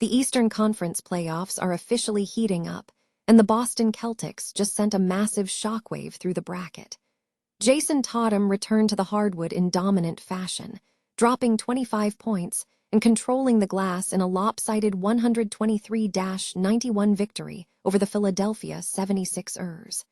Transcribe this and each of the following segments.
The Eastern Conference playoffs are officially heating up, and the Boston Celtics just sent a massive shockwave through the bracket. Jayson Tatum returned to the hardwood in dominant fashion, dropping 25 points and controlling the glass in a lopsided 123-91 victory over the Philadelphia 76ers.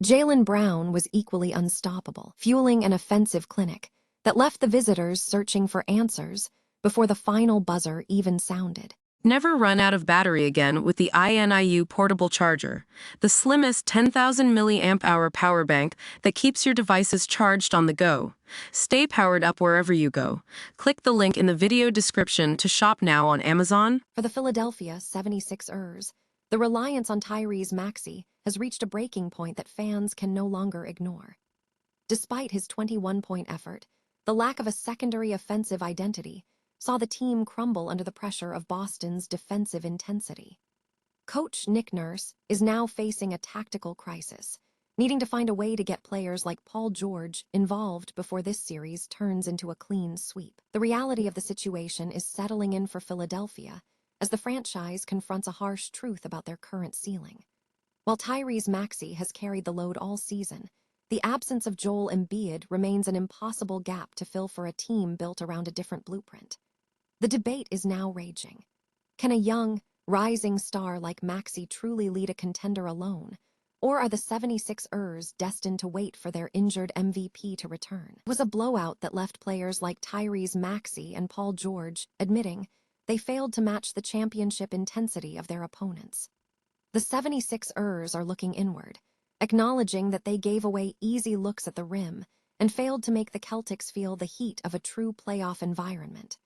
Jaylen Brown was equally unstoppable, fueling an offensive clinic that left the visitors searching for answers before the final buzzer even sounded. Never run out of battery again with the INIU portable charger, the slimmest 10,000 mAh power bank that keeps your devices charged on the go. Stay powered up wherever you go. Click the link in the video description to shop now on Amazon. For the Philadelphia 76ers, the reliance on Tyrese Maxey has reached a breaking point that fans can no longer ignore. Despite his 21-point effort, the lack of a secondary offensive identity saw the team crumble under the pressure of Boston's defensive intensity. Coach Nick Nurse is now facing a tactical crisis, needing to find a way to get players like Paul George involved before this series turns into a clean sweep. The reality of the situation is settling in for Philadelphia as the franchise confronts a harsh truth about their current ceiling. While Tyrese Maxey has carried the load all season, the absence of Joel Embiid remains an impossible gap to fill for a team built around a different blueprint. The debate is now raging. Can a young, rising star like Maxey truly lead a contender alone? Or are the 76ers destined to wait for their injured MVP to return? It was a blowout that left players like Tyrese Maxey and Paul George admitting they failed to match the championship intensity of their opponents. The 76ers are looking inward, acknowledging that they gave away easy looks at the rim and failed to make the Celtics feel the heat of a true playoff environment.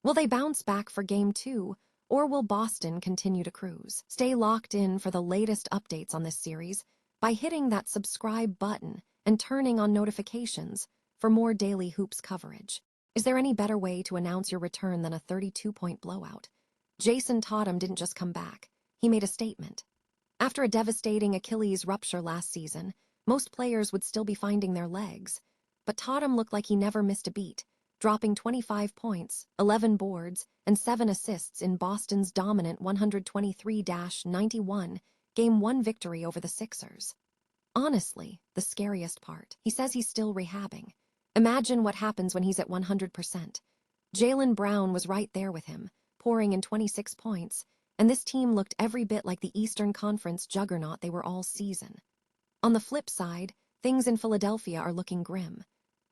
Will they bounce back for Game 2, or will Boston continue to cruise? Stay locked in for the latest updates on this series by hitting that subscribe button and turning on notifications for more daily hoops coverage. Is there any better way to announce your return than a 32-point blowout? Jayson Tatum didn't just come back. He made a statement. After a devastating Achilles rupture last season, most players would still be finding their legs. But Tatum looked like he never missed a beat, dropping 25 points, 11 boards, and 7 assists in Boston's dominant 123-91 Game 1 victory over the Sixers. Honestly, the scariest part, he says he's still rehabbing. Imagine what happens when he's at 100%. Jaylen Brown was right there with him, pouring in 26 points, and this team looked every bit like the Eastern Conference juggernaut they were all season. On the flip side, things in Philadelphia are looking grim.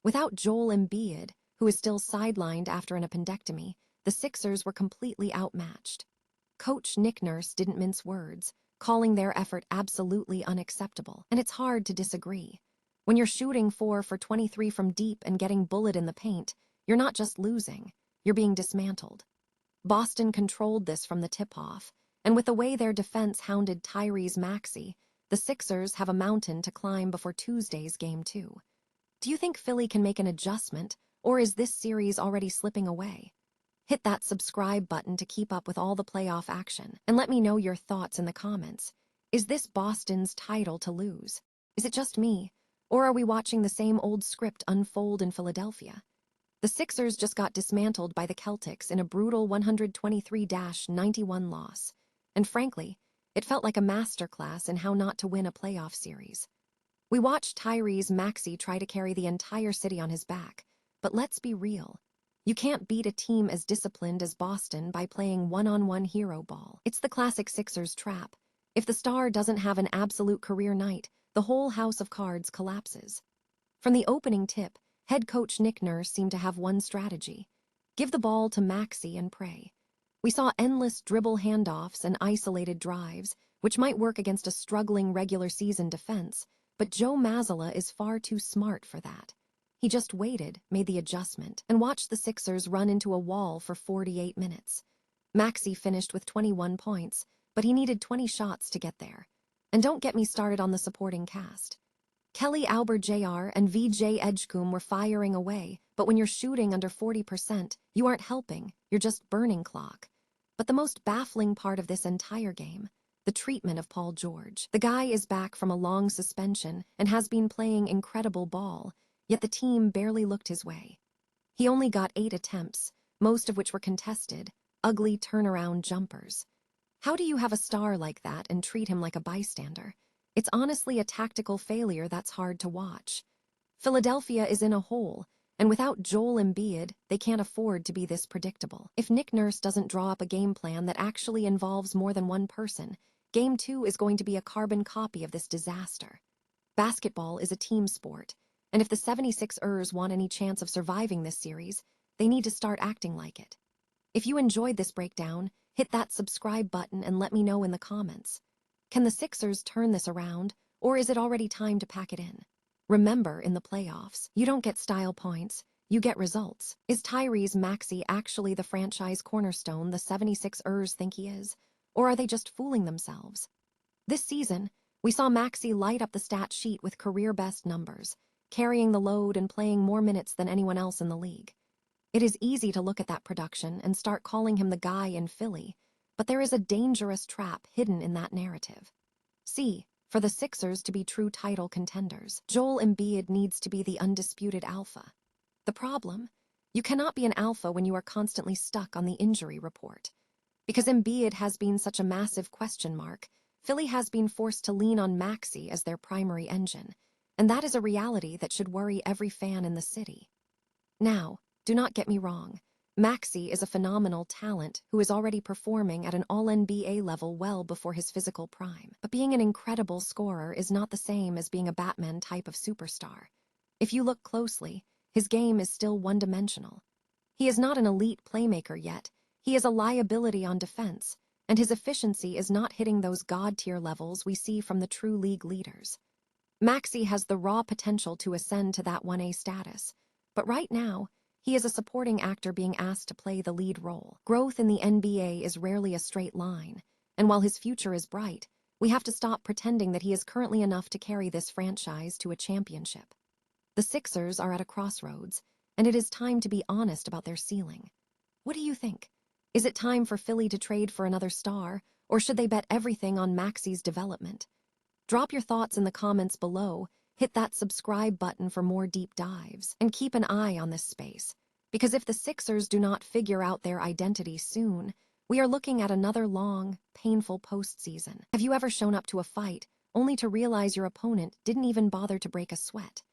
Without Joel Embiid, who is still sidelined after an appendectomy, the Sixers were completely outmatched. Coach Nick Nurse didn't mince words, calling their effort absolutely unacceptable, and it's hard to disagree. When you're shooting 4 for 23 from deep and getting bullied in the paint, you're not just losing, you're being dismantled. Boston controlled this from the tip-off, and with the way their defense hounded Tyrese Maxey, the Sixers have a mountain to climb before Tuesday's Game 2. Do you think Philly can make an adjustment, or is this series already slipping away? Hit that subscribe button to keep up with all the playoff action, and let me know your thoughts in the comments. Is this Boston's title to lose? Is it just me, or are we watching the same old script unfold in Philadelphia? The Sixers just got dismantled by the Celtics in a brutal 123-91 loss, and frankly, it felt like a masterclass in how not to win a playoff series. We watched Tyrese Maxey try to carry the entire city on his back, but let's be real. You can't beat a team as disciplined as Boston by playing one-on-one hero ball. It's the classic Sixers trap. If the star doesn't have an absolute career night, the whole house of cards collapses. From the opening tip, head coach Nick Nurse seemed to have one strategy: give the ball to Maxey and pray. We saw endless dribble handoffs and isolated drives, which might work against a struggling regular season defense, but Joe Mazzulla is far too smart for that. He just waited, made the adjustment, and watched the Sixers run into a wall for 48 minutes. Maxey finished with 21 points, but he needed 20 shots to get there. And don't get me started on the supporting cast. Kelly Oubre Jr. and VJ Edgecombe were firing away, but when you're shooting under 40%, you aren't helping, you're just burning clock. But the most baffling part of this entire game, the treatment of Paul George. The guy is back from a long suspension and has been playing incredible ball, yet the team barely looked his way. He only got 8 attempts, most of which were contested, ugly turnaround jumpers. How do you have a star like that and treat him like a bystander? It's honestly a tactical failure that's hard to watch. Philadelphia is in a hole, and without Joel Embiid, they can't afford to be this predictable. If Nick Nurse doesn't draw up a game plan that actually involves more than one person, Game 2 is going to be a carbon copy of this disaster. Basketball is a team sport, and if the 76ers want any chance of surviving this series, they need to start acting like it. If you enjoyed this breakdown, hit that subscribe button and let me know in the comments. Can the Sixers turn this around, or is it already time to pack it in? Remember, in the playoffs, you don't get style points, you get results. Is Tyrese Maxey actually the franchise cornerstone the 76ers think he is, or are they just fooling themselves? This season, we saw Maxey light up the stat sheet with career-best numbers, carrying the load and playing more minutes than anyone else in the league. It is easy to look at that production and start calling him the guy in Philly, but there is a dangerous trap hidden in that narrative. See, for the Sixers to be true title contenders, Joel Embiid needs to be the undisputed alpha. The problem? You cannot be an alpha when you are constantly stuck on the injury report. Because Embiid has been such a massive question mark, Philly has been forced to lean on Maxey as their primary engine, and that is a reality that should worry every fan in the city. Now, do not get me wrong. Maxey is a phenomenal talent who is already performing at an all-NBA level well before his physical prime. But being an incredible scorer is not the same as being a Batman type of superstar. If you look closely, his game is still one-dimensional. He is not an elite playmaker yet. He is a liability on defense, and his efficiency is not hitting those god-tier levels we see from the true league leaders. Maxey has the raw potential to ascend to that 1A status, but right now, he is a supporting actor being asked to play the lead role. Growth in the NBA is rarely a straight line, and while his future is bright, we have to stop pretending that he is currently enough to carry this franchise to a championship. The Sixers are at a crossroads, and it is time to be honest about their ceiling. What do you think? Is it time for Philly to trade for another star, or should they bet everything on Maxey's development? Drop your thoughts in the comments below, hit that subscribe button for more deep dives, and keep an eye on this space. Because if the Sixers do not figure out their identity soon, we are looking at another long, painful postseason. Have you ever shown up to a fight only to realize your opponent didn't even bother to break a sweat?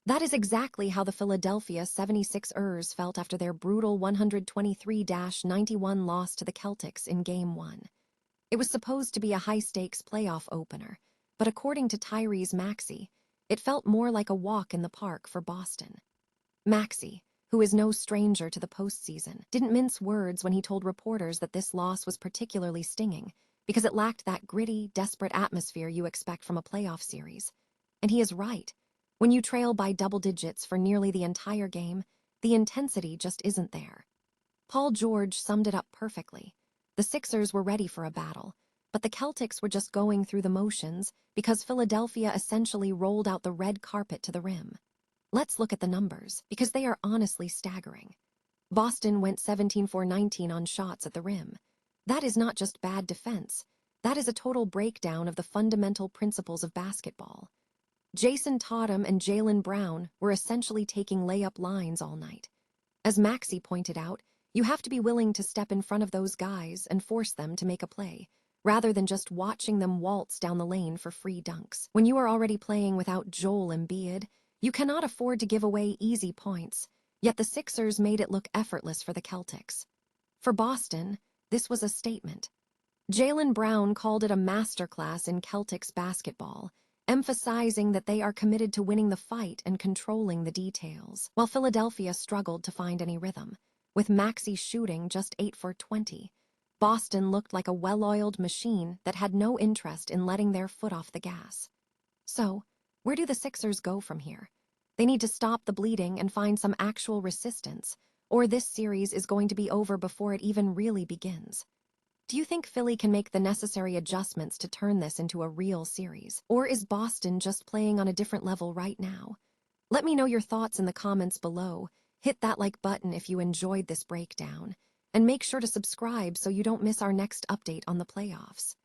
That is exactly how the Philadelphia 76ers felt after their brutal 123-91 loss to the Celtics in Game 1. It was supposed to be a high-stakes playoff opener, but according to Tyrese Maxey, it felt more like a walk in the park for Boston. Maxey, who is no stranger to the postseason, didn't mince words when he told reporters that this loss was particularly stinging because it lacked that gritty, desperate atmosphere you expect from a playoff series. And he is right. When you trail by double digits for nearly the entire game, the intensity just isn't there. Paul George summed it up perfectly. The Sixers were ready for a battle, but the Celtics were just going through the motions because Philadelphia essentially rolled out the red carpet to the rim. Let's look at the numbers, because they are honestly staggering. Boston went 17-for-19 on shots at the rim. That is not just bad defense. That is a total breakdown of the fundamental principles of basketball. Jayson Tatum and Jaylen Brown were essentially taking layup lines all night. As Maxey pointed out, you have to be willing to step in front of those guys and force them to make a play, rather than just watching them waltz down the lane for free dunks. When you are already playing without Joel Embiid, you cannot afford to give away easy points, yet the Sixers made it look effortless for the Celtics. For Boston, this was a statement. Jaylen Brown called it a masterclass in Celtics basketball, emphasizing that they are committed to winning the fight and controlling the details, while Philadelphia struggled to find any rhythm. With Maxey shooting just 8-for-20, Boston looked like a well-oiled machine that had no interest in letting their foot off the gas. So, where do the Sixers go from here? They need to stop the bleeding and find some actual resistance, or this series is going to be over before it even really begins. Do you think Philly can make the necessary adjustments to turn this into a real series? Or is Boston just playing on a different level right now? Let me know your thoughts in the comments below. Hit that like button if you enjoyed this breakdown, and make sure to subscribe so you don't miss our next update on the playoffs.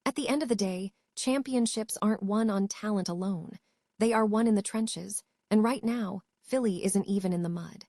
At the end of the day, championships aren't won on talent alone. They are won in the trenches, and right now, Philly isn't even in the mud.